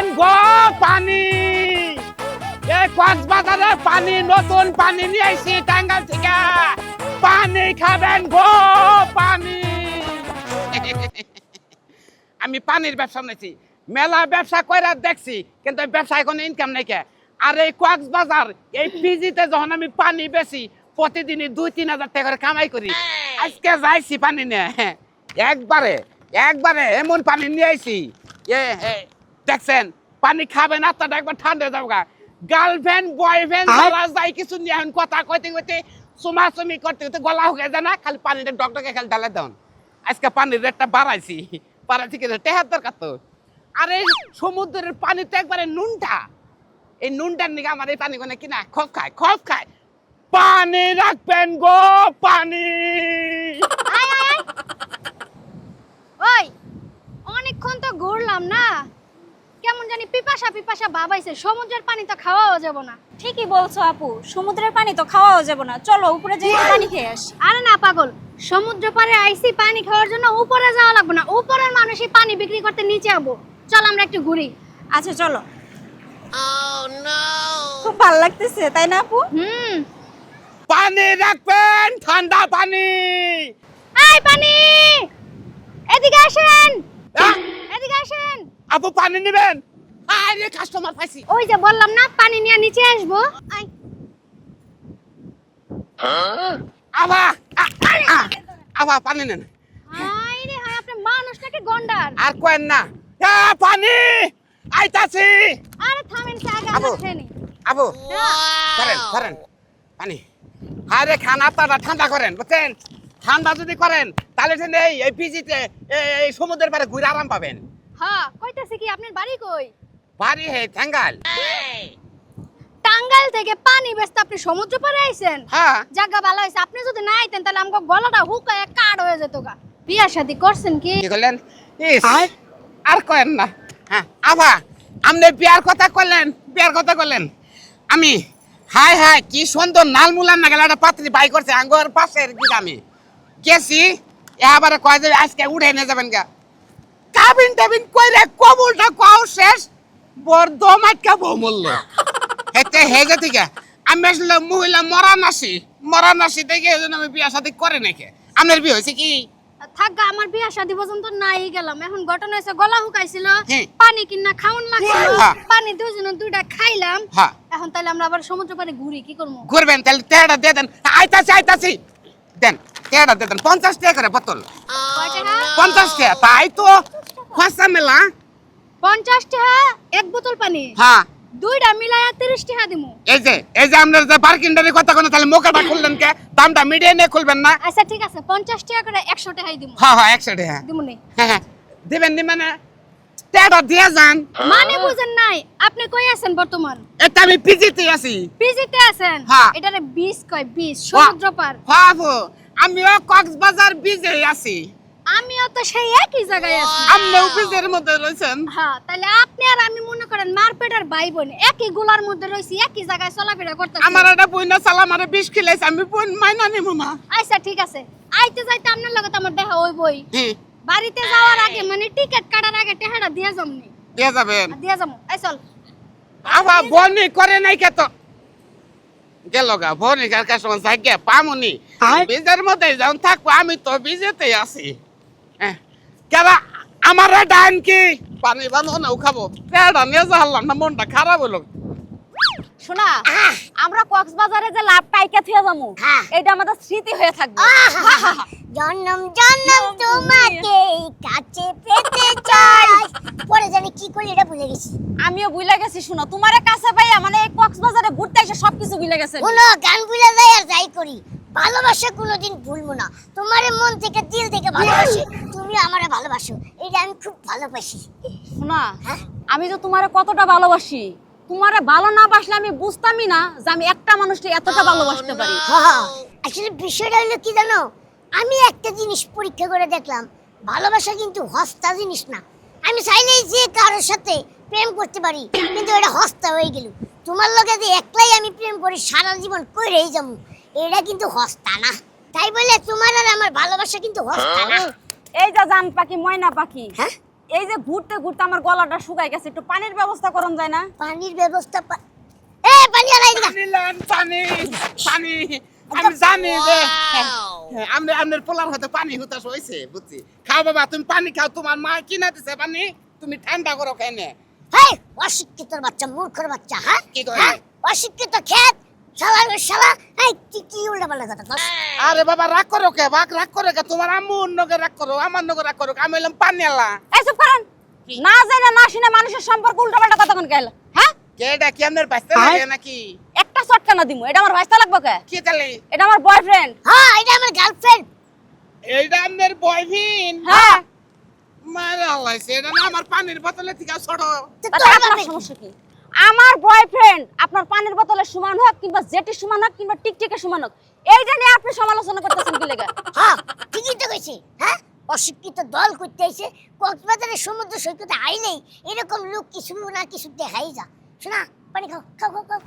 খাবেন গো পানি। এই কক্সবাজারে পানি, নতুন পানি নিয়ে আইছি টাঙ্গাইল থেকে। পানি খাবেন গো পানি। আমি পানির ব্যবসা নিয়েছি, মেলা ব্যবসা কইরা দেখছি, কিন্তু এই ব্যবসায় কোনো ইনকাম নাই কে। আর এই কক্সবাজার এই পিজিতে যখন আমি পানি বেশি, প্রতিদিনই 2-3 হাজার টাকা করে কামাই করি। আজকে যাইছি পানি নিয়ে, একবারে একবারে এমন পানি নিয়ে আইছি। দেখছেন, পানি খাবেন আপনারা একবার ঠান্ডা যাবো গা। গার্লফ্রেন্ড বয়ফ্রেন্ড যারা যাই কিছু নিয়ে এখন কথা কইতে কইতে চুমাচুমি করতে করতে গলা হয়ে যায় না, খালি পানিটা ডকডকে খালি ঢালে দেন। আজকে পানির রেটটা বাড়াইছি, বাড়াইছি কিন্তু টেহার দরকার তো। আর এই সমুদ্রের পানি তো একবারে নুনটা, এই নুনটার নিকে আমার এই পানি কোনে কিনা খপ খায়, খপ খায়। পানি রাখবেন গো পানি। ওই অনেকক্ষণ তো ঘুরলাম না, কেমন জানি পিপাসা পিপাসা ভাবাইছে। সমুদ্রের পানি তো খাওয়াও যাব না। ঠিকই বলছো আপু, সমুদ্রের পানি তো খাওয়াও যাবে না। চলো উপরে যাই পানি খেয়ে আসি। আরে না পাগল, সমুদ্র পাড়ে আইছি পানি খাওয়ার জন্য, উপরে যাওয়া লাগবে না। উপরের মানুষই পানি বিক্রি করতে নিচে যাবো। চল আমরা একটু ঘুরি। আচ্ছা চলো। খুব ভালো লাগতেছে তাই না আপু? পানি রাখবেন, ঠান্ডা পানি। এই পানি, এদিকে আসেন, আহ! এদিকে আসেন। আপু পানি নেবেন? আরে কাস্টমার পাইছি। ওই যে বললাম না পানি নিয়ে নিচে আসবো। আই, আবা আবা পানি নেন। হাই রে হাই, আপনি মানুষটাকে গন্ডার। আর কোয়েন না, পানি আইতাছি। আরে থামেন, আগে আপু। আমরা খেয়ে নিই। আপু করেন করেন পানি। আরে খানা আপনারা ঠান্ডা করেন, বুঝছেন? ঠান্ডা যদি করেন তাহলে এই পিজিতে এই সমুদ্রের পাড়ে ঘুরে আরাম পাবেন। হ্যাঁ, কইতাছি কি আপনার বাড়ি কই? বাড়ি হে টাঙ্গাইল। টাঙ্গাইল থেকে পানি বেচতে আপনি সমুদ্র পাড়ে আইছেন? হ্যাঁ। জায়গা ভালো হইছে। আপনি যদি না আইতেন তাহলে আমগো গলাটা হুকায় কাট হয়ে যেত গা। বিয়া শাদী করছেন কি? কি করলেন? ইস, আর কয়েন না। হ্যাঁ আবা, আপনি বিয়ার কথা কইলেন, বিয়ার কথা কইলেন। আমি হাই হাই কি সুন্দর নালমুলার না গেলে একটা পাত্রী বাই করছে আঙ্গর পাশের গ্রামে গেছি। এবারে কয় যে আজকে উঠে নিয়ে যাবেন গা। কাবিন টাবিন কইলে কবুলটা কও শেষ, বর দমাইকা বউ মূল্য হেতে হেজে থেকে আমি আসলে মহিলা মরা নাসি দেখে এজন্য আমি বিয়া শাদী করে নাকি। আপনার বিয়ে হয়েছে কি? থাক গা, আমার বিয়া শাদী পর্যন্ত নাই গেলাম। এখন ঘটনা হইছে গলা হুকাইছিল, হ্যাঁ। পানি কিনা খাওন লাগছিল। হ্যাঁ। পানি দুইজন দুইটা খাইলাম। হ্যাঁ। এখন তাহলে আমরা আবার সমুদ্র পাড়ে ঘুরি, কি করব? ঘুরবেন তাহলে তেড়া দিয়ে দেন। আইতাছি দেন, তেড়া দিয়ে দেন। 50 টাকা করে বোতল। কয় টাকা? 50 টাকা, তাই তো খরচা মেলা। 50 টাকা এক বোতল পানি। হ্যাঁ, দুইটা মিলায়া 30 টাকা দিমু। এই যে আপনার যে পার্কিংটার কথা কোন তাহলে মোকাটা খুললেন কে? দামটা মিডিয়ে নিয়ে খুলবেন না? আচ্ছা ঠিক আছে, 50 টাকা করে 100 টাকাই দিমু। হ্যাঁ 100 টাকা। দিমু নি। হ্যাঁ দিবেন নি মানে তেড়া দিয়ে যান। মানে বুঝেন নাই, আপনি কই আছেন বর্তমান? এটা আমি পিজিতে আছি। পিজিতে আছেন? হ্যাঁ। এটারে বিচ কয়, বিচ, সমুদ্র পার। হ্যাঁ আপু, আমিও কক্সবাজার বিজে আছি। আমিও তো সেই একই জায়গায় আছি। আপনিও বিজের মধ্যে রয়েছেন। হ্যাঁ, তাহলে আপনি আর আমি মনে করেন মারপেটার ভাই বোন, একই গোলার মধ্যে রইছি, একই জায়গায় চলাফেরা করতেছি। আমার একটা বইনা সালাম আরে 20 খিলাইছে, আমি বই মাইনা নিমু না। আচ্ছা ঠিক আছে, আইতে যাইতে আপনার লগে তো আমার দেখা হইবই। হ্যাঁ, বাড়িতে যাওয়ার আগে মানে টিকেট কাটার আগে টাকাটা দিয়া যামনি। দিয়ে যাবেন। দিয়া যামু। আই চল। আবা বনি করে নাই কে তো গেল গা। বনি কার কাছে জায়গা পামুনি, বিজের মধ্যে যাও থাকবো। আমি তো বিজেতে আছি। কেরা আমার ডান কি পানি বানো নাও খাবো। তেড়া নিয়ে যাহালাম না, মনটা খারাপ হলো। শোনা, আমরা কক্সবাজারে যে লাভ পাইকা থিয়া যামু, এটা আমাদের স্মৃতি হয়ে থাকবে। জনম জনম তোমাকে কাছে পেতে চাই। পরে জানি কি করি এটা ভুলে গেছি। আমিও ভুলে গেছি। শোনো, তোমারে কাছে পাইয়া মানে এই কক্সবাজারে ঘুরতে এসে সবকিছু ভুলে গেছে। কোনো গান ভুলে যাই আর যাই করি, ভালোবাসা কোনোদিন ভুলবো না। তোমার মন থেকে দিল থেকে ভালোবাসি, তুমি আমারে ভালোবাসো, এটা আমি খুব ভালোবাসি। শোনা, আমি যে তোমারে কতটা ভালোবাসি, তোমারে ভালো না বাসলে আমি বুঝতামই না যে আমি একটা মানুষকে এতটা ভালোবাসতে পারি। আসলে বিষয়টা হলো কি জানো, আমি একটা জিনিস পরীক্ষা করে দেখলাম, ভালোবাসা কিন্তু হস্তা জিনিস না। আমি চাইলেই যে কারোর সাথে প্রেম করতে পারি, কিন্তু এটা হস্তা হয়ে গেল। তোমার লগে যে একলাই আমি প্রেম করি সারা জীবন কইরেই যাবো, এটা কিন্তু হস্তা না। তাই বলে তোমার আর আমার ভালোবাসা কিন্তু হস্তা না। এই যে জান পাখি, ময়না পাখি, হ্যাঁ? এই যে ঘুরতে ঘুরতে আমার গলাটা শুকাই গেছে, একটু পানির ব্যবস্থা করুন যায় না? পানির ব্যবস্থা পানি আলাই দিগা পানি লন, পানি পানি আমি জানি যে আপনার পোলার হতে পানি হুতাশ হয়েছে, বুঝছি। খাও বাবা, তুমি পানি খাও, তোমার মা কিনা দিছে পানি, তুমি ঠান্ডা করো কেনে। হেই অশিক্ষিতর বাচ্চা, মূর্খর বাচ্চা, হ্যাঁ কি করে? হ্যাঁ? অশিক্ষিত খেত শালা শালা। এই কি উল্টাপাল্টা কথা কস? আরে বাবা রাগ করো কে, রাগ করো কে? তোমার আম্মু নগে রাগ করো, আমার নগে রাগ করো, আমি হলাম পানি আলা। এই চুপ করেন। না জানি না শুনে মানুষের সম্পর্ক উল্টাপাল্টা কথা কোন গেল, হ্যাঁ? কে এটা কি আপনার বাঁচতে লাগে নাকি? একটা চটকা না দিমু, এটা আমার ভাইস্তা লাগবে কে? কি তাহলে? এটা আমার বয়ফ্রেন্ড। হ্যাঁ এটা আমার গার্লফ্রেন্ড। এইটা আপনার বয়ফ্রেন্ড? হ্যাঁ। মারা হইছে, এটা না আমার পানির বোতলে থেকে ছোট। তাতে আপনার সমস্যা কি? আমার বয়ফ্রেন্ড আপনার পানির বোতলের সমান হোক কিংবা জেটির সমান হোক কিংবা টিকটিকের সমান হোক, এইটা নিয়ে আপনি সমালোচনা করতেছেন কি লাগা? হ্যাঁ ঠিকই তো কইছি। হ্যাঁ অশিক্ষিত দল করতে আইছে কক্সবাজারের সমুদ্র সৈকতে আইলেই এরকম লোক কিছু না কিছু দেখাই যা। শোনা পানি খাও খাও খাও খাও।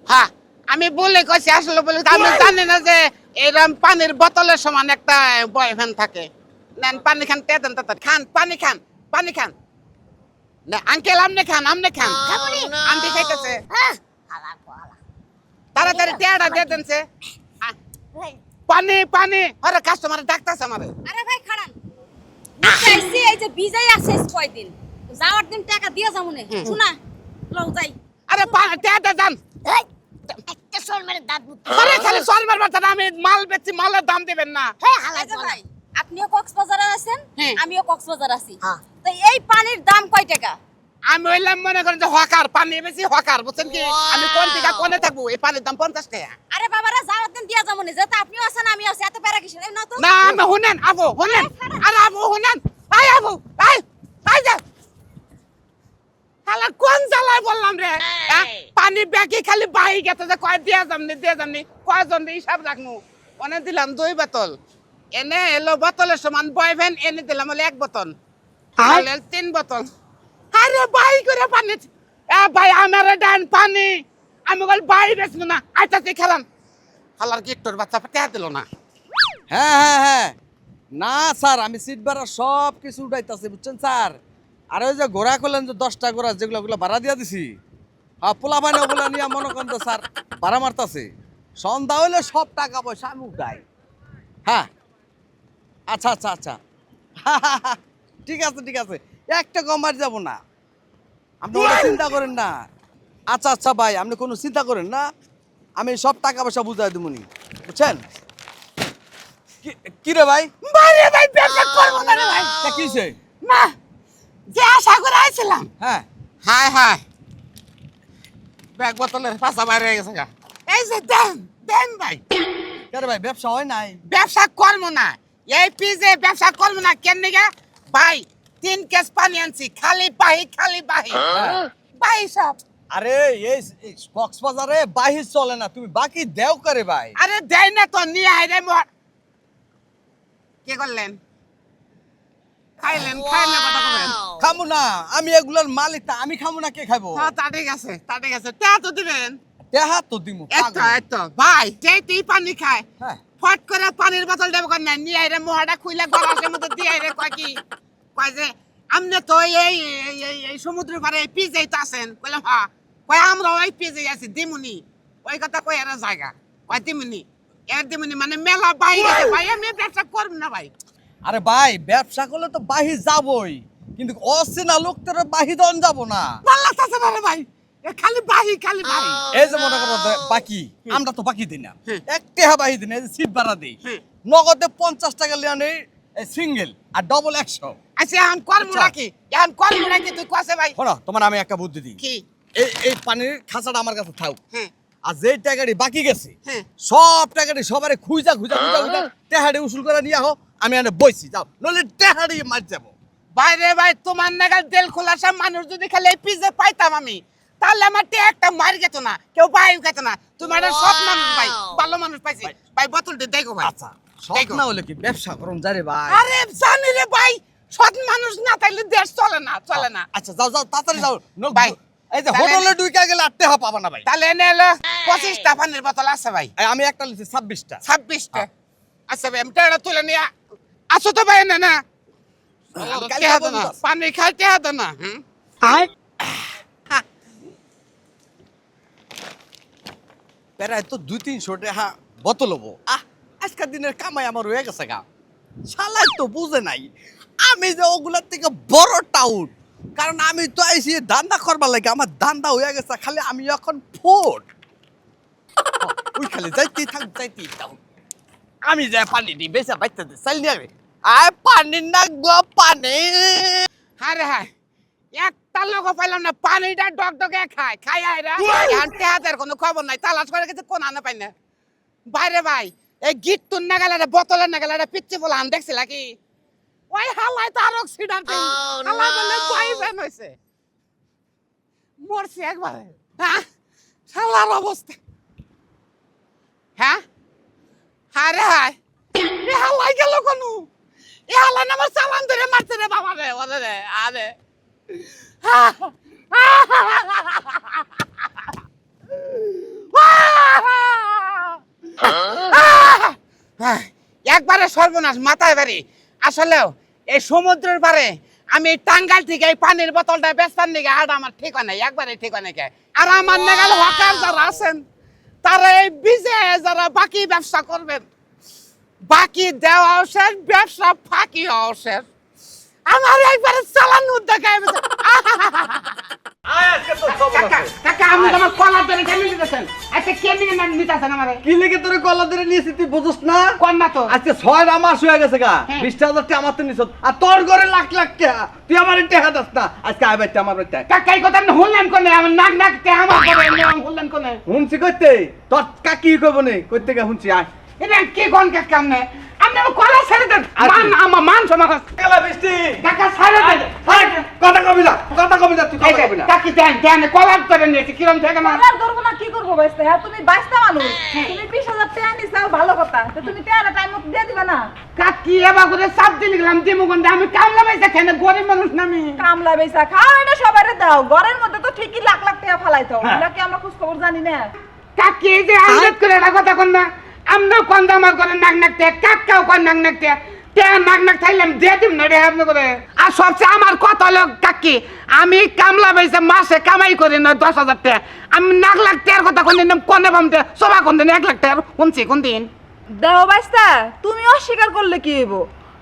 হ্যাঁ আমি বলে কইছি, আসলে বলে আমি জানি না যে এরকম পানির বোতলের সমান একটা বয়ফ্রেন্ড থাকে। নেন পানি খান, তে দেন তাড়াতাড়ি খান, পানি খান, পানি খান। না আঙ্কেল আপনি খান, আপনি খান। খাবনি? আন্টি খাইতেছে। হ্যাঁ হালা কোলা। তাড়াতাড়ি টেয়াটা দিয়ে দেনছে। পানি পানি, আরে কাস্টমার ডাকতাছে আমারে। আরে ভাই খাড়ান, চাইছি এই যে বিজয় আছে কয়দিন, যাওয়ার দিন টাকা দিয়া যামুনে। শুনা লও যাই। আরে টেয়াটা দেন। এই একটা সর মেরে দাঁত মুখ। আরে খালি সরবার বাতা, আমি মাল বেচছি, মালের দাম দিবেন না। হ্যাঁ হালা এই যে কোলা। ভাই, আপনিও কক্সবাজারে আছেন, হ্যাঁ। আমিও কক্সবাজার আছি। হ্যাঁ। তো এই পানির দাম কয় টাকা? আমি হইলাম মনে করেন যে হকার, পানি বেশি হকার, বুঝছেন কি? আমি কোন থেকে কোনে থাকবো, এই পানির দাম 50 টাকা। আরে বাবারা যাওয়ার দিন দিয়া যামুনে, যেটা আপনিও আছেন আমিও আছি, এত প্যারা কিসের? এই না তো। না আমি শুনেন আবু, শুনেন। আরে আবু শুনেন, আই আবু, আই আই যা। হালা কোন জ্বালায় বললাম রে? হ্যাঁ? পানি ব্যাগি খালি বাহি গেছে যে কয় দিয়া যামনি, কয়জন দিয়ে হিসাব রাখনু। অনে দিলাম 2 বোতল, এনে এলো বোতলের সমান বয়ফ্রেন্ড, এনে দিলাম হলে 1 বোতল, তাহলে 3 বোতল। আরে বাই করে পানি, এ ভাই আমার ডান পানি, আমি বল বাই বেচবো না, আইতা তুই খেলাম। হালার গিট্টর বাচ্চা পেটে দিল না। হ্যাঁ হ্যাঁ হ্যাঁ, না স্যার আমি সিট ভাড়া সব কিছু উঠাইতেছি, বুঝছেন স্যার। আর ওই যে ঘোড়া করলেন যে 10টা ঘোড়া যেগুলো ওগুলো ভাড়া দিয়া দিছি, হ্যাঁ পোলা পানি ওগুলো নিয়ে মনে করেন তো স্যার ভাড়া মারতাছে। সন্ধ্যা হইলে সব টাকা পয়সা আমি উঠাই। হ্যাঁ আচ্ছা আচ্ছা আচ্ছা, ঠিক আছে ঠিক আছে, একটা কমার যাব না, আপনি ওটা চিন্তা করেন না। আচ্ছা আচ্ছা ভাই, আপনি কোনো চিন্তা করেন না, আমি সব টাকা পয়সা বুঝাই দেবনি, বুঝছেন। কি রে ভাই? বাইরে ভাই ব্যবসা করবো না রে ভাই। তা কিসে? না, যে আশা করে আইছিলাম। হ্যাঁ হায় হায়, ব্যাগ বোতলের পাশা বাইরে হয়ে গেছে গা। এই যে দেন দেন ভাই, কে ভাই ব্যবসা হয় নাই? ব্যবসা করবো না, এই পিজে ব্যবসা করবো না। কেন নিগা ভাই 3 কেস পানি আনছি, খালি বাহি বাহি সব। আরে এই কক্সবাজারে বাহির চলে না, তুমি বাকি দেও করে ভাই। আরে দেয় না তো, নিয়ে আইরে মোর। কি করলেন? খাইলেন, খাই না কথা কবেন। খামু না, আমি এগুলোর মালিক, তা আমি খামু না, কে খাইবো? হ্যাঁ তা ঠিক আছে, তা ঠিক আছে, তা তো দিবেন। দেহা তো দিমু। এত ভাই, যেই তুই পানি খায়, হ্যাঁ ফট করে পানির বোতল দেবো কেন না, নিয়ে আইরে মোহাটা খুইলে গলাসের মধ্যে দিয়ে আইরে কয় কি, কয় যে আমনে তো এই সমুদ্রের পারে এই পিজেই তো আছেন। কইলাম হ্যাঁ, কয় আমরা ওই পিজেই আছি, দিমুনি। ওই কথা কই এর জায়গা, কয় দিমুনি, এর দিমুনি মানে মেলা বাহি গেছে ভাই, আমি ব্যবসা করব না ভাই। আরে ভাই ব্যবসা করলে তো বাহির যাবই, কিন্তু অচেনা লোকদের বাহি দন যাব না। ভাল লাগতেছে না রে ভাই, এ খালি বাহি বাহি। এই যে মনে করো বাকি, আমরা তো বাকি দিই না, হুম। 1 টাকা বাহি দিই না, এই যে সিট ভাড়া দিই, হুম। নগদে 50 টাকা লিয়া নেই সিঙ্গেল, আর ডবল 100। আচ্ছা এখন করবো নাকি, এখন করবো নাকি তুই কসে ভাই? শোনো তোমার আমি একটা বুদ্ধি দিই, কি? এই পানির খাঁচাটা আমার কাছে থাক, হ্যাঁ আর যে টাকাটি বাকি গেছে হ্যাঁ। সব টাকাটি সবারে খুঁজা টাকাটি উসুল করে নিয়ে আহো, আমি এনে বইছি, যাও নইলে টাকাটি মার যাবো। বাইরে ভাই, তোমার নাগাল তেল খোলা সব মানুষ যদি খালি এই পিজে পাইতাম আমি, তাহলে আমার একটা মার গেত না, কেউ বায়ু খেত না। তোমার একটা সৎ মানুষ ভাই, ভালো মানুষ পাইছি ভাই, বোতলটা দেখো ভাই। আচ্ছা সব না হলে কি ব্যবসা করুন যারে ভাই। আরে জানি রে ভাই, সৎ মানুষ না তাইলে দেশ চলে না, চলে না। আচ্ছা যাও যাও তাড়াতাড়ি যাও ভাই, এই যে তাহলে হোটেলে ঢুকে গেলে 8 টাকা পাবা না ভাই। তাহলে এনে এলো 25টা পানির বোতল আছে ভাই, আমি একটা লিখছি 26টা। 26টা। আচ্ছা ভাই, আমি টাকা তুলে নিয়ে আসো তো ভাই, না না টেহা দে না পানি খাই টেহা দে না প্রায় তো 200-300 টাকা বোতল হবো আজকের দিনের কামাই আমার হয়ে গেছে গা শালাই তো বুঝে নাই আমি যে ওগুলার থেকে বড় টাউট কারণ আমি তো আইছি দান্দা করবার লাগে আমার দান্দা হয়ে গেছে খালি আমি এখন ফোট ওই খালি যাইতেই থাক আমি যাই পানি দিই বেসা বাইতে দে চাল নিয়ে আয় পানি না গো পানি আরে হ্যাঁ একটা লোক পাইলাম না পানিটা ডকডকে খায় খাই আইরা এখন টেহাদের কোনো খবর নাই তালাশ করে গেছে কোন আনা পাই না বাইরে ভাই এই গিট্টুর না গেলে বোতলের না গেলে পিচ্ছি বলে আন দেখছিল কি ওই হালাই তো আর অক্সিডেন্ট হালাই বলে পয়জন হইছে মরছি একবারে হ্যাঁ শালার অবস্থা হ্যাঁ আরে হায় এ হালাই গেল কোন এ হালাই আমার চালান ধরে মারছে রে বাবা রে ওরে রে আরে একবারে সর্বনাশ মাথায় বাড়ি আসলেও এই সমুদ্রের পারে আমি টাঙ্গাইল থেকে এই পানির বোতলটা বেচতার নিকে আর আমার ঠিক নাই একবারে ঠিক নাই আর আমার নেগাল হকার যারা আছেন তারা এই বিজে যারা বাকি ব্যবসা করবেন বাকি দেওয়া শেষ ব্যবসা ফাঁকি হওয়া শেষ আমার একবারে চালান উদ্যোগ কাকা আমি তোমার কলার ধরে কেন নিতেছেন আচ্ছা কে নিয়ে নিতেছেন আমারে কি লেগে তোরে কলা ধরে নিয়েছি তুই বুঝছ না কোন না তো আজকে 6 মাস হয়ে গেছে গা 20,000 টাকা আমার তো নিছ আর তোর ঘরে লাখ লাখ টাকা তুই আমার টাকা দাস না আজকে আইবে আমার বাড়িতে কাকা এই কথা আপনি শুনলেন কোনে আমার নাক নাক তে আমার করে শুনলেন কোনে শুনছি কইতে তোর কাকি কইব নে কইতে গে শুনছি আয় এটা কি কোন কাকা আমনে আপনি কলা ছেড়ে দেন মান আমার মান সমাজ কেলা বৃষ্টি কাকা ছেড়ে দেন কথা কবি না তুই কথা কবি না কাকি দেন দেন কলার ধরে নিয়েছি কিরম থেকে না কলার ধরবো না কি করবো বাইস্তা হ্যাঁ তুমি বাইস্তা মানুষ তুমি 20,000 টাকা নিছাও ভালো কথা তো তুমি টাকা টাইম মতো দিয়ে দিবা না কাকি এবার করে চাপ দিলি গেলাম দিমুগন্ধে আমি কামলা পাইছে কেন গরিব মানুষ না আমি কামলা বেচা খাও এটা সবাইরে দাও ঘরের মধ্যে তো ঠিকই লাখ লাখ টাকা ফালাইতো এগুলা কি আমরা খোঁজ খবর জানি না কাকি এই যে আন্দাজ করে এটা কথা কোন না আমরাও কোন আমার করে নাক নাকতে কাকাও কোন নাক নাকতে তে নাক নাক থাইলাম দিয়ে দিম না রে আপনি করে আর সবচেয়ে আমার কথা হলো কাকি আমি কামলা পাইছে মাসে কামাই করি না 10,000 টাকা আমি নাক লাখ টাকার কথা কোন দিন কোনে ভামতে সবা কোন দিন 1 লাখ টাকা কোনছি কোন দিন দেও বাইস্তা তুমি অস্বীকার করলে কি হইব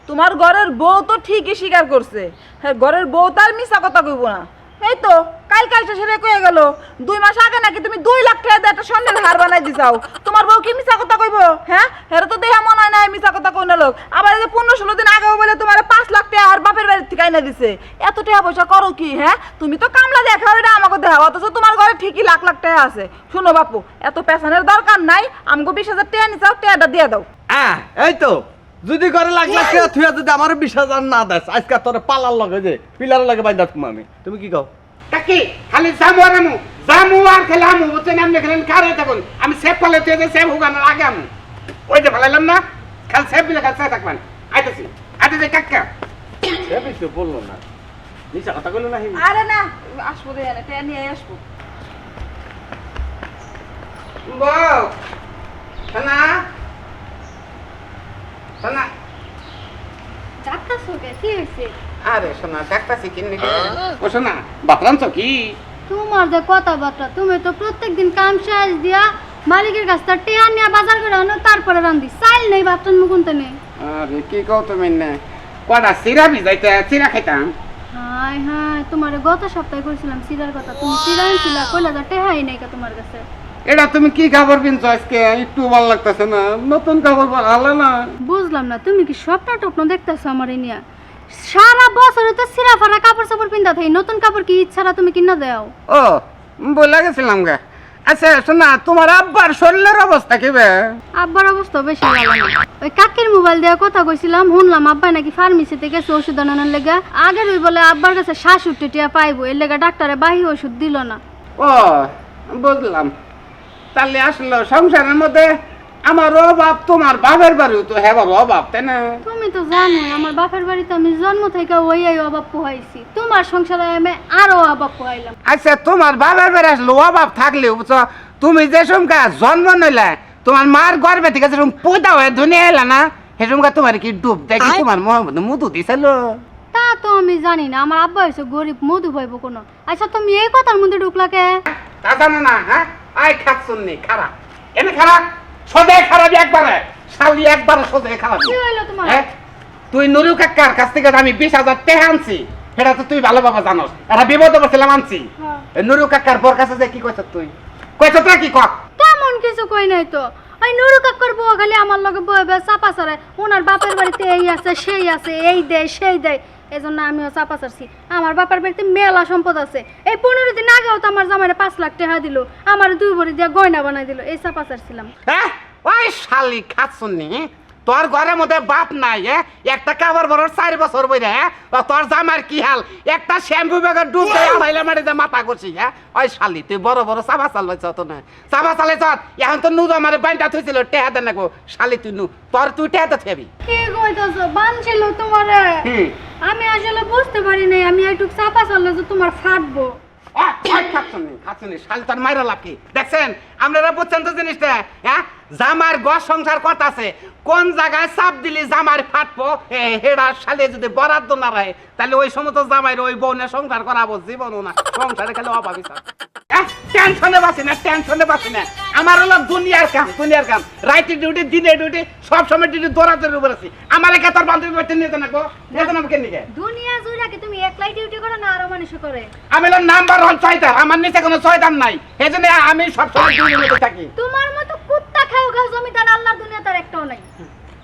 তোমার ঘরের বউ তো ঠিকই স্বীকার করছে হ্যাঁ ঘরের বউ তার মিছা কথা কইব না এই তো কাল শেষে কয়ে গেল 2 মাস আগে নাকি তুমি 2 লাখ টাকা দিয়ে একটা স্বর্ণের হার বানাই দিছাও তোমার বউ কি মিছা কথা কইব হ্যাঁ হেরে তো দেহা মনে হয় না মিছা কথা কইনা লোক আবার এই যে 15-16 দিন আগেও বলে তোমার 5 লাখ টাকা আর বাপের বাড়ি থেকে আইনা দিছে এত টাকা পয়সা করো কি হ্যাঁ তুমি তো কামলা দেখাও এটা আমাকে দেখাও অথচ তোমার ঘরে ঠিকই লাখ লাখ টাকা আছে শুনো বাপু এত পেছানের দরকার নাই আমাকে 20,000 টাকা নিছাও টাকাটা দিয়ে দাও এই তো যদি করে লাখ লাখ টাকা থুয়া যদি আমার 20,000 না দেস আজকে তোর পালার লগে যে পিলার লগে বাইন্দা তুমি কি কও কাকি খালি জামু আর খেলামু বুঝছেন আপনি খেলেন কারে থাকুন আমি সেফ পালে তুই যে সেফ হুগানোর আগে আমু ওই যে ভালাইলাম না খাল সেফ বিলে খাল সেফ থাকবেন আইতেছি কাকা সে কিছু বললো না নিচা কথা কইলো না আরে না আসবো রে টাকা নিয়ে আসবো বউ শোনা শোনা ডাক্তার কি হয়েছে আরে শোনা ডাক্তারছি কিনে ও শোনা বাতরামছ কি তোমার যে কথাবার্তা তুমি তো প্রত্যেকদিন কাম শেষ দিয়া মালিকের কাছ থেকে টেহা নিয়ে বাজার করে আনো তারপরে রান্ধি চাইল নেই বাতন মুকুনতে নেই আরে কি কও তুমি না কটা সিরা ভিজাইতে সিরা খাইতাম হাই হাই তোমার গত সপ্তাহে কইছিলাম সিরার কথা তুমি সিরা আনছিলা কইলা যা টেহাই নাই কা তোমার কাছে এটা তুমি কি খবর কিনছো আজকে একটু ভালো লাগতেছে না নতুন খবর ভালো না বুঝলাম না তুমি কি স্বপ্ন টপ্ন দেখতেছো আমার নিয়া সারা বছরে তো সিরা ফারা কাপড় চাপড় পিন্দা থাকি নতুন কাপড় কি ইচ্ছারা তুমি কিনা দাও ও বলে গেছিলাম গা আচ্ছা শোনা তোমার আব্বার শরীরের অবস্থা কি বে আব্বার অবস্থা বেশি ভালো না ওই কাকির মোবাইল দিয়ে কথা কইছিলাম শুনলাম আব্বা নাকি ফার্মেসি থেকে ওষুধ আনানোর লেগা আগের ওই বলে আব্বার কাছে ৬৭ টাকা পাইবো এর লেগা ডাক্তারে বাহি ওষুধ দিল না ও বুঝলাম তাহলে আসলো সংসারের মধ্যে আমার অভাব তোমার বাপের বাড়িও তো হেবার অভাব তাই না তুমি তো জানো আমার বাপের বাড়িতে আমি জন্ম থেকে ওই অভাব পোহাইছি তোমার সংসারে আমি আরো অভাব পোহাইলাম আচ্ছা তোমার বাপের বাড়ি আসলো অভাব থাকলেও বুঝছো তুমি যে সমকা জন্ম নইলে তোমার মার গর্ভে থেকে যেরকম পয়দা হয়ে দুনিয়া এলা না সেরকম তোমার কি ডুব দেখি তোমার মধ্যে মুদু দিছিল তা তো আমি জানি না, আমার আব্বা হয়েছে গরিব, মধু ভাইব কোনো। আচ্ছা তুমি এই কথার মধ্যে ঢুকলাকে? তা জানো না, হ্যাঁ? আয় খাচ্ছুননি খারাপ, এনে খারাপ, সোজাই খারাপ একবারে, শালি একবারে সোজাই খারাপ। কি হইলো তোমার? হ্যাঁ? তুই নুরু কাকার কাছ থেকে আমি 20,000 টাকা আনছি, সেটা তো তুই ভালোভাবে জানোস। এটা বিপদ পড়ছিলাম আনছি। হ্যাঁ। এই নুরু কাকার বর কাছে যে কি কইছ তুই? কইছ তুই কি কক? তেমন কিছু কই নাই তো। ওই নুরু কাকার বউ খালি আমার লগে বইবে চাপা ছাড়ে, ওনার বাপের বাড়িতে এই আছে সেই আছে, এই দেয় সেই দেয়, এজন্য আমিও চাপা ছাড়ছি। আমার বাপের বাড়িতে মেলা সম্পদ আছে। এই 15 দিন আগেও তো আমার জামাইরে 5 লাখ টাকা দিল, আমার 2 ভরি দিয়ে গয়না বানাই দিল, এই চাপা ছাড়ছিলাম। হ্যাঁ? ওই শালি খাচ্ছুননি, তোর ঘরের মধ্যে বাপ নাই, হ্যাঁ? একটা কাবার বড় 4 বছর বইরে, হ্যাঁ? তোর জামার কি হাল? একটা শ্যাম্পু ব্যাগের ডুব দেয় আড়াইলে মাটিতে মাথা করছি, হ্যাঁ? ওই শালি তুই বড় বড় চাপা চালাইছ তো না, চাপা চালাইছ। এখন তো নুরু আমার বাইনটা থইছিল টেহা দেন না গো, শালি তুই তুই টেহা তো থেবি। কি কইতাছো? বানছিল তোমারে? হুম। আমি আসলে বুঝতে পারি নাই, আমি একটু চাপা চাললে যে তোমার ফাটবো। খাচ্ছুনি শালি তোর মাইরা লাভ কি? দেখছেন আপনারা বুঝছেন তো জিনিসটা, হ্যাঁ? জামার ঘর সংসার করতেছে, কোন জায়গায় চাপ দিলি জামার ফাটবো, হেডা শালি যদি বরাদ্দ না রায়, তাহলে ওই সমস্ত জামাই ওই বউনে সংসার করাবো জীবনও না, সংসারে খেলে অভাবী স্যার। টেনশনে বাঁচি না, টেনশনে বাঁচি না। আমার হলো দুনিয়ার কাম, দুনিয়ার কাম, রাইতে ডিউটি দিনে ডিউটি, সব সময় ডিউটি দৌড়াদৌড়ি উপর আছি। আমার একা তোর বান্ধবী বাড়িতে নিয়ে না গো, নিয়ে না কেন নিকে? দুনিয়া জুড়ে কি তুমি একলাই ডিউটি করো না আরো মানুষ করে? আমি হলো নাম্বার 1 ছয়দার, আমার নিচে কোনো ছয়দার নাই, এই জন্য আমি সবসময় ডিউটির মধ্যে থাকি। তোমার মতো কুত্তা খেউ খেউ জমিদার আল্লাহর দুনিয়া তার একটাও নাই।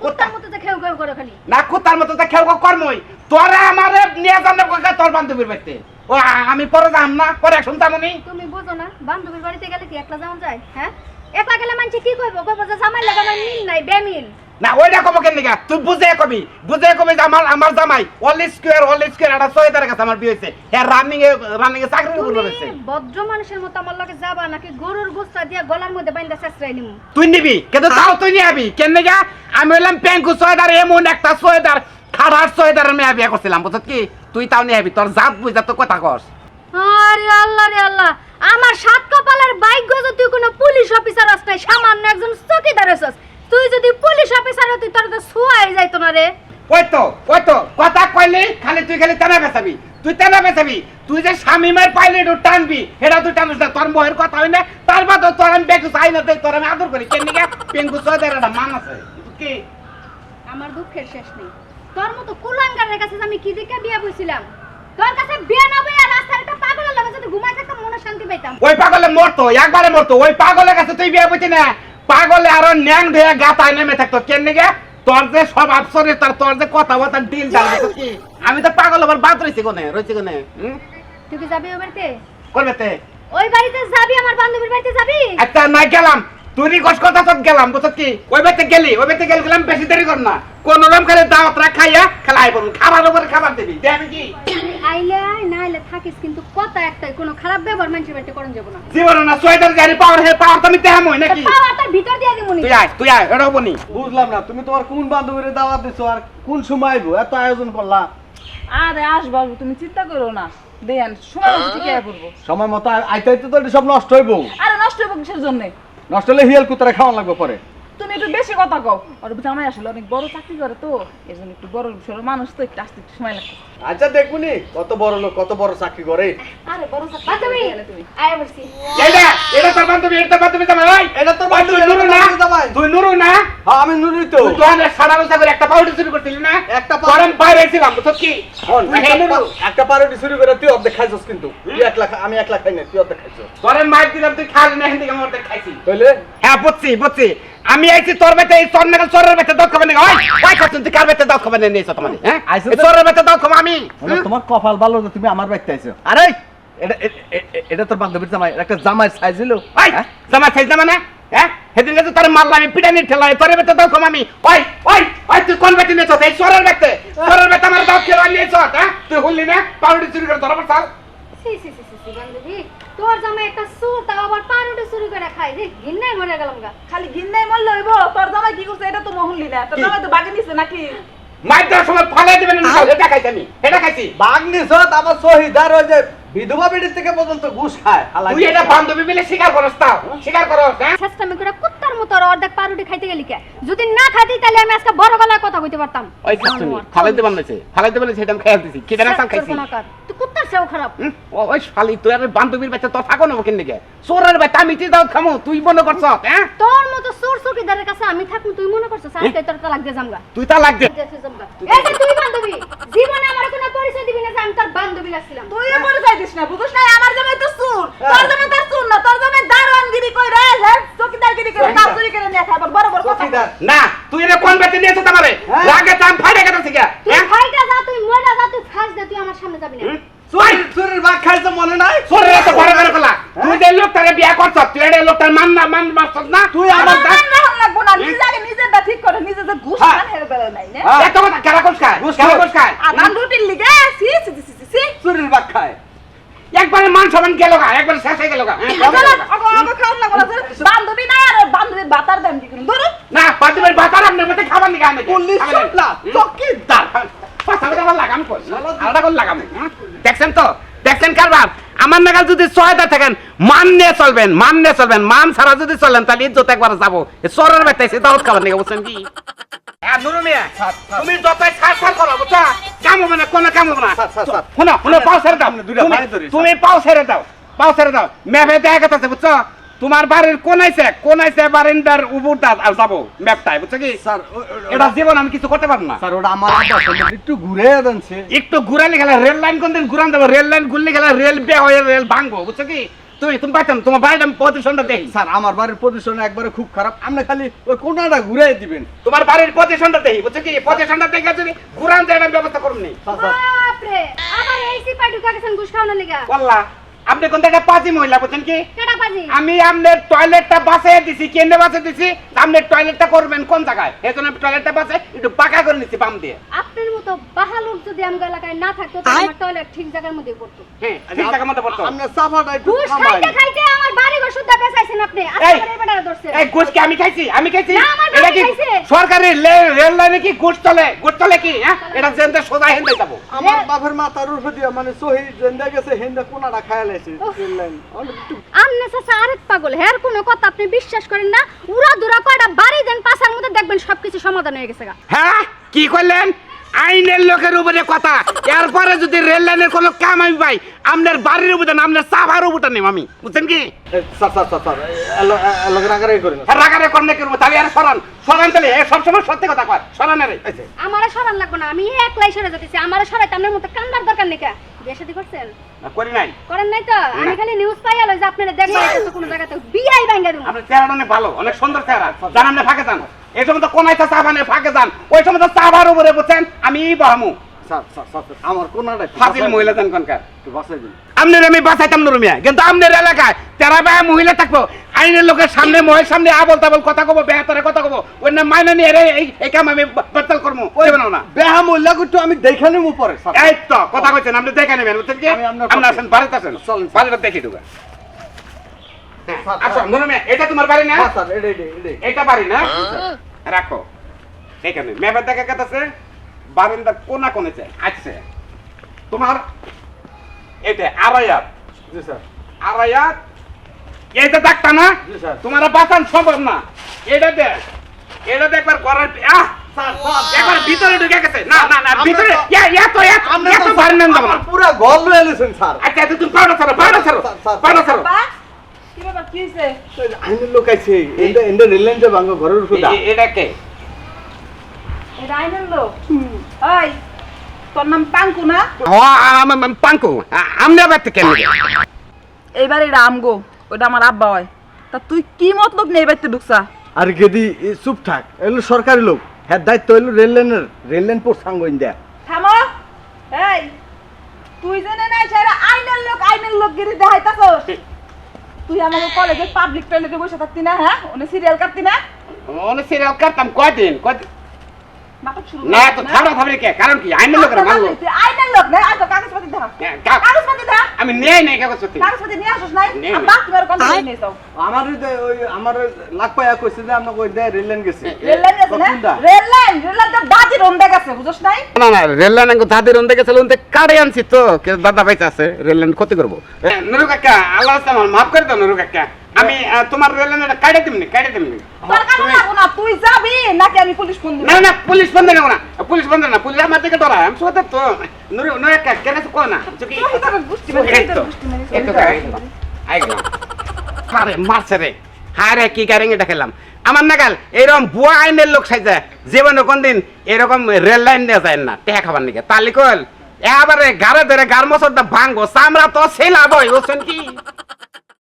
কুত্তার মতো তো খেউ খেউ করে খালি। না কুত্তার মতো তো খেউ কর্মই, তোরা আমারে নিয়ে যান না তোর বান্ধবীর বাড়িতে। ও আমি পরে যাম না, পরে শুনতাম নি। তুমি বুঝো না বান্ধবীর বাড়িতে গেলে কি একলা যাওয়া যায়? হ্যাঁ, একলা গেলে মানুষ কি কইবো? কইবো যে জামাই লাগা আমার মিল নাই, বেমিল। না ওইটা কব কেন নিগা? তুই বুঝে কবি যে আমার জামাই অল স্কয়ার একটা ছয়দার কাছে আমার বিয়ে হইছে, হ্যাঁ রানিং এ চাকরি করে রয়েছে। তুমি ভদ্র মানুষের মতো আমার লগে যাবা নাকি গরুর গোস্তা দিয়া গলার মধ্যে বাইন্দা ছেঁচড়াই নিমু? তুই নিবি কিন্তু তাও তুই নিয়ে আবি কেন নিগা? আমি হইলাম পেঙ্কু ছয়দার, এমন একটা ছয়দার, খারাপ ছয়দারের মেয়ে বিয়ে করছিলাম, বুঝছ কি? তুই তাও নিয়ে আবি, তোর জাত বুঝা তো কথা কস। আরে আল্লাহ রে আল্লাহ, আমার সাত কপালের ভাগ্য যে তুই কোনো পুলিশ অফিসার আস নাই, সামান্য একজন চকিদার আছিস। তুই যদি পুলিশ অফিসার হতি তোর তো ছুয়াই যাইতো না রে। ওই তো কথা কইলি খালি তুই খালি তেনা বেচাবি, তুই যে স্বামীমার পাইলে একটু টানবি, এটা তুই টানিস না, তোর মোহের কথা হয় না। তার বাদ তোর আমি বেকু চাই না, তোর আমি আদর করি কেন নিগা? পেঙ্কু ছয়দার একটা মান আছে কি? আমার দুঃখের শেষ নেই। তোর মতো কুলাঙ্গারের কাছে আমি কি দিকে বিয়ে বইছিলাম? তোর কাছে বিয়ে না বইয়া রাস্তার একটা পাগলের লগে যদি ঘুমাই থাকতাম মনে শান্তি পাইতাম। ওই পাগলে মরতো, একবারে মরতো। ওই পাগলের কাছে তুই বিয়ে বইতি না, পাগলে আরো ন্যাং ধুয়ে গাতায় নেমে থাকতো কেন নিগা? তোর যে সব আফসরে তোর যে কথা বলতাম ডিল ডাল কি? আমি তো পাগল আবার বাদ রয়েছি কোনে তুই কি যাবি ওই বাড়িতে? করবে ওই বাড়িতে যাবি? আমার বান্ধবীর বাড়িতে যাবি? আচ্ছা নাই গেলাম, তুই রিকোয়েস্ট কথা তো গেলাম, বুঝছ কি? ওই বাড়িতে গেলাম, বেশি দেরি কর না, কোন রকম খালি দাওয়াত খাইয়া খেলাই বলুন, খাবার উপরে খাবার দিবি, দে আমি কি? আইলে আয় না আইলে থাকিস, কিন্তু কথা একটাই, কোনো খারাপ ব্যবহার মানুষের বাড়িতে করন যাব না। জীবন না সোয়েটার গাড়ি পাওয়ার তো আমি তেহাম হই নাকি? পাওয়ার তার ভিতর দিয়ে দিমুনি। তুই আয় এটাও বনি। বুঝলাম না, তুমি তোমার কোন বান্ধবীরে দাওয়াত দিছো আর কোন সময় আইবো? এত আয়োজন করলা। আরে আসবো, তুমি চিন্তা করো না, দেন সময় মতো ঠিক হয়ে পড়বো। সময় মতো আইতে আইতে তো এটা সব নষ্ট হইবো। আরে নষ্ট হইব কিসের জন্য? নষ্ট হলে হিয়াল কুতারে খাওয়ান লাগবে পরে। তুমি একটু বেশি কথা কও। আর জামাই আসলে অনেক বড় চাকরি করে তো, এই জন্য একটু বড় সড়ো মানুষ তো, একটু আসতে একটু সময় লাগবে। আচ্ছা দেখবনি কত বড় লোক, কত বড় চাকরি করে। আরে বড় চাকরি বান্ধবী গেলে তুমি আয় বলছি। এটা তোর বান্ধবী, জামাই। ওই এটা তোর তুই নুরু না? তুই নুরু না? হ্যাঁ আমি নুরুই তো। তুই তো আনে সাদা রসা করে একটা পাউডার শুরু করছিলি না? একটা পরম বাইরে ছিলাম, বুঝছ কি? একটা পারোটি শুরু করে তুই অর্ধেক খাইছস, কিন্তু তুই আমি একলা খাই না, তুই অর্ধেক খাইছস। পরম মাইক দিলাম, তুই খালি না, হিন্দি আমার খাইছি। তাইলে হ্যাঁ বুঝছি, আমি আইছি তোর বেতে, এই চন্মেকাল চোরের বেতে দাও খাবে না। ওই খাচ্ছেন তুই কার বেতে দাও খাবে না নিয়েছ তোমার? হ্যাঁ আইছো এই চোরের বেতে দাও খাবো আমি। তোমার কপাল ভালো যে তুমি আমার বাড়িতে আইছো। আরে এটা তোর বান্ধবীর জামাই, একটা জামাই সাইজ হলো। ওই জামা খাইছ না মানে? হ্যাঁ সেদিন যে তোর মারলাম, আমি পিটানি ঠেলাই, তোর বেতে দাও খাবো আমি। ওই তুই কোন বেতে নিয়েছ? এই চোরের বেতে আমার দাও খেলা নিয়েছ? হ্যাঁ তুই হুললি না পাউডার চুরি করে ধরা পড়ছাল। সি বান্ধবী, তোর জামাই একটা সুর, তাও আবার পাউরুটি চুরি করে খাই, রে ঘিন্নায় মরে গেলাম গা। খালি গিন্নাই মরলে হইব? তোর জামাই কি করছে এটা তো মহল্লি না, তোর জামাই তো বাগে নিছে নাকি? মাইক দেওয়ার সময় ফালাই দিবেন না, এটা খাইছি আমি, এটা খাইছি। বাঘ নিছত আমার শহীদার ওই যে বিধবা বেটির থেকে পর্যন্ত ঘুষ খায়। তুই এটা বান্ধবী মিলে স্বীকার করস, তাও স্বীকার করস? হ্যাঁ চেষ্টা করে কুত্তার মতো আর অর্ধেক পাউরুটি খাইতে গেলি কে? যদি না খাইতি তাহলে আমি আজকে বড় গলায় কথা কইতে পারতাম। ওই খাচ্ছি ফালাইতে বানাইছে সেটা আমি খাইয়া দিছি কি জানা সাল খাইছি তুই কুত্তার চেয়েও খারাপ। ওই শালি তুই আর বান্ধবীর বাচ্চা তোর থাকো না কেন নাকি চোরের বাচ্চা আমি দাও খামো তুই মনে করছ হ্যাঁ তোর মতো চোর চকিদারের কাছে আমি থাকবো তুই মনে করছিস আজকে তোর তালাক দিয়ে জামগা। তুই তা লাগবে এই যে তুই বান্ধবী জীবনে আমার কোনো পরিচয় দিবি না যে আমি তোর বান্ধবী লাগছিলাম। তুই এ পরিচয় দিস না, বুঝছ না? আমার জামাই তো চোর, তোর জামাই তার চোর না, তোর জামাই দারোয়ানগিরি কইরা চকিদারগিরি করে কাজ চুরি করে নিয়ে খাবার বড় বড় কথা। না তুই এর কোন বেতে নিয়েছিস আমারে লাগে দাম ফাড়ে গেছে কি তুই ফাইটা যা তুই মরে যা তুই ফাঁস দে তুই আমার সামনে যাবি না। চোরের বাঘ খাইছে মনে নাই? চোরের এত বড় বড় কলা তুই যে লোকটারে বিয়া করছ তুই এর লোকটার মান মারছস না তুই আমার আমার দাম না লাগবো না, নিজেরটা ঠিক করে নিজে যে ঘুষ খান হের বেলা নাই না। এত কথা কেন কোস খায় আদান রুটির লিগে সি সি সি সি সি চোরের বাঘ খায়। একবারে মান সমান গেল গা একবারে শেষ হয়ে গেল গা চলো আগো খাওন না বলা বান্ধবী নাই আর বান্ধবীর বাতার দাম কি করুন ধরো না বাদিবের ভাতার আপনি মতে খাবার নি গানে পুলিশ চটলা চকিদার পাঁচটা কথা লাগাম কই আলাদা করে লাগাম দেখছেন কারবার আমার নাগাল যদি সহায়তা থাকেন মান নিয়ে চলবেন মান ছাড়া যদি চলেন তাহলে ইজ্জত একবার যাবো চোরের বেটাইছে দাওয়াত খাবার নিয়ে বুঝছেন কি নুরু মিয়া তুমি যতই ছাড় করো বুঝছো কাম হবে না কোনো কাম হবে না শোনো পাও ছেড়ে দাও তুমি পাও ছেড়ে দাও ম্যাপে দেখা গেছে বুঝছো তোমার বাড়ির কোনাইছে বারিন্দার উপরটা আর যাবো ম্যাপটাই বুঝছো কি স্যার এটা জীবন আমি কিছু করতে পারবো না স্যার ওটা আমার আব্বা সম্বন্ধে একটু ঘুরে দেনছে। একটু ঘুরালে গেলে রেল লাইন কোন দিন ঘুরান দেবো রেল লাইন ঘুরলে গেলে রেল বে হয়ে রেল ভাঙবো বুঝছো কি তুমি পাইতাম তোমার বাড়ির আমি পজিশনটা দেখি স্যার আমার বাড়ির পজিশন একবারে খুব খারাপ, আপনি খালি ওই কোনাটা ঘুরে দিবেন। তোমার বাড়ির পজিশনটা দেখি বুঝছো কি পজিশনটা দেখে যদি ঘুরান দেয় আমি ব্যবস্থা করুন বাপ রে আমার এই সিপাই ঢুকা গেছেন ঘুষ খাওয়ানোর লিগা। বললা আপনি কোন একটা পাজি মহিলা বুঝছেন কি কেডা পাজি? আমি আপনার টয়লেটটা বাসায় দিছি কেন্দ্রে বাসায় দিছি আপনি টয়লেটটা করবেন কোন জায়গায় এজন্য আমি টয়লেটটা বাসে একটু পাকা করে নিচ্ছি বাম দিয়ে আপনার মতো বাহালুক যদি আমগো এলাকায় না থাকতো তাহলে আমার টয়লেট ঠিক জায়গার মধ্যে পড়তো। হ্যাঁ ঠিক জায়গার মধ্যে পড়তো আপনি সাফাটা একটু ঘুষ থামাই। খাইতে আমার বাড়ি ঘর শুদ্ধ বেচাইছেন আপনি এই, আজকে এই বেটারে ধরছেন। এই ঘুষ কি আমি খাইছি না, আমার এটা কি বাবা খাইছে। সরকারি রেল লাইনে কি ঘুষ চলে কি হ্যাঁ এটা জেনতে সোজা হেন্দে যাবো আমার বাপের মাথার উপর দিয়ে মানে সহি জেন্দা গেছে হেন্দা কোনাটা খায়া লাইছে রেল লাইন। আমনে চাচা আরেক পাগল হের কোনো কথা আপনি বিশ্বাস করেন না উড়া দুরা কয়টা বাড়ি দেন পাছার মধ্যে দেখবেন সবকিছু সমাধান হয়ে গেছে গা। হ্যাঁ কি করলেন আইনের লোকের উপরে কথা এরপরে যদি রেল লাইনের কোনো কাম আমি পাই আপনার বাড়ির উপরে না আপনার চাভার উপরে নেব আমি বুঝছেন কি স্যার রাগারাগি করেন না। রাগারে করলে করবো তাহলে আর সরান তাহলে সবসময় সত্যি কথা কয় সরান রে আমারে সরান লাগবে না আমি একলাই সরে যেতেছি আমারে সরাইতে আপনার মতো কান্দার দরকার নেই কা বিয়ে শাদী করছেন করি নাই করেন নাই তো আমি খালি নিউজ পাই আলো যে আপনারা দেখবেন কিছু কোনো জায়গাতে বিয়াই ভাঙা দিমু আপনার চেহারা অনেক ভালো অনেক সুন্দর চেহারা জান আপনি ফাঁকে যান এই সময় তো কোনাইতে চা বানে ফাঁকে যান ওই সময় তো চাবার উপরে বুঝছেন আমি বাহামু স্যার আমার কোনাটা ফাজিল মহিলা যান কোনকার একটু বাঁচাই দিন। আপনার আমি বাঁচাইতাম নুরুমিয়া কিন্তু আপনার এলাকায় তেরা ব্যয় মহিলা থাকবো আইনের লোকের সামনে মহের সামনে আবল তাবল কথা কবো বেহাতরে কথা কবো ওই না মাইনা নিয়ে এই কাম আমি বাতিল করবো দেবেন না বেহা মহিলা একটু আমি দেখে নেবো পরে স্যার। এই তো কথা কইছেন আপনি দেখে নেবেন বুঝছেন কি আমি আপনার আপনি আসেন বাড়িতে আসেন চলেন। বাড়িটা দেখি ঢুকা স্যার, আচ্ছা নুরুমিয়া এটা তোমার বাড়ি না হ্যাঁ স্যার এটাই এটা বাড়ি না রাখো এখানে মেপে দেখা গেছে বারান্দার কোনা কোনেছে আচ্ছা তোমার এটা আড়াইয়াত জি স্যার আড়াইয়াত এইটা দেখতা না জি স্যার। তোমার বাঁচান সম্ভব না এটা একবার ঘরের একবার ভিতরে ঢুকে গেছে না ভিতরে এত ভারী নেন যাবো না পুরা ঘর লয়ে এলেছেন স্যার। আচ্ছা তুমি পাউডার ছাড়ো বাবা কি ব্যাপার কি হইছে? আইনের লোক আছে এন্ড রেল লাইন যে ভাঙো ঘরের উপর দা। এটা কে এটা আইনের লোক ওই তোর নাম পাঙ্কু না? পাঙ্কু আমনে আবার কেন এইবার এটা আমগো ওটা আমার আব্বা হয় তা তুই কি মতলব নেই বাইতে ঢুকছা? আর গেদি চুপ থাক এলো সরকারি লোক হ্যাঁ দায়িত্ব হইলো রেল লাইন পোর সাঙ্গইন দেয়া। থামো এই তুই জেনে নাই সেরা আইনের লোক গিরি দেখাইতাছস তুই আমাকে কলেজে পাবলিক টয়লেটে বসে থাকতি না হ্যাঁ ওনে সিরিয়াল কাটতি না অনেক সিরিয়াল কাটতাম কয়দিন নাটক শুরু না তো থামড়া থামড়ে কে কারণ কি আইনের লোকেরা মানলো আইনের লোক না আজ কাগজপত্র দেখা কাগজপত্র দেখা আমি নেই নাই কাগজপত্র কাগজপত্র নিয়ে আসছ নাই নেই। আমি বাকি বার কোন নিয়ে যাও আমার ওই আমার লাখ পায়া কইছে যে আমরা কই দেয় রেল লাইন গেছে রেল লাইন আছে না কোনটা? রেল লাইন তো বাজি রন্দা গেছে বুঝছ নাই না রেল লাইন দাদের অন্ধে গেছিল অন্ধে কাড়ে আনছি তো কে দাদা ভাইতে আছে রেল লাইন ক্ষতি করবো নুরু কাকা আল্লাহ আমার মাফ করে দাও নুরু কাকা আমি তোমার রেল লাইনে কাটে দিমনি দরকার লাগবো না, তুই যাবি নাকি আমি পুলিশ ফোন দিব? না না পুলিশ বন্ধ নেব না পুলিশ বন্ধ না পুলিশ আমার দিকে ধরা আমি সোতে তো নুরে নুরে কেন কো না চুকি তুই তো বুঝতে পারছিস, এই তুই তো তো বুঝতে পারছিস। এই তো আই গেলাম আরে মারছে রে হারে কি গারিং এটা খেলাম আমার নাগাল এরকম বুয়া আইনের লোক সাইজা জীবনে কোনদিন এরকম রেল লাইন দিয়ে যায় না টেকা খাবার নিকে তালি কল এবারে গারে ধরে গার মশরটা ভাঙবো চামড়া তো সেলাবই বুঝছেন কি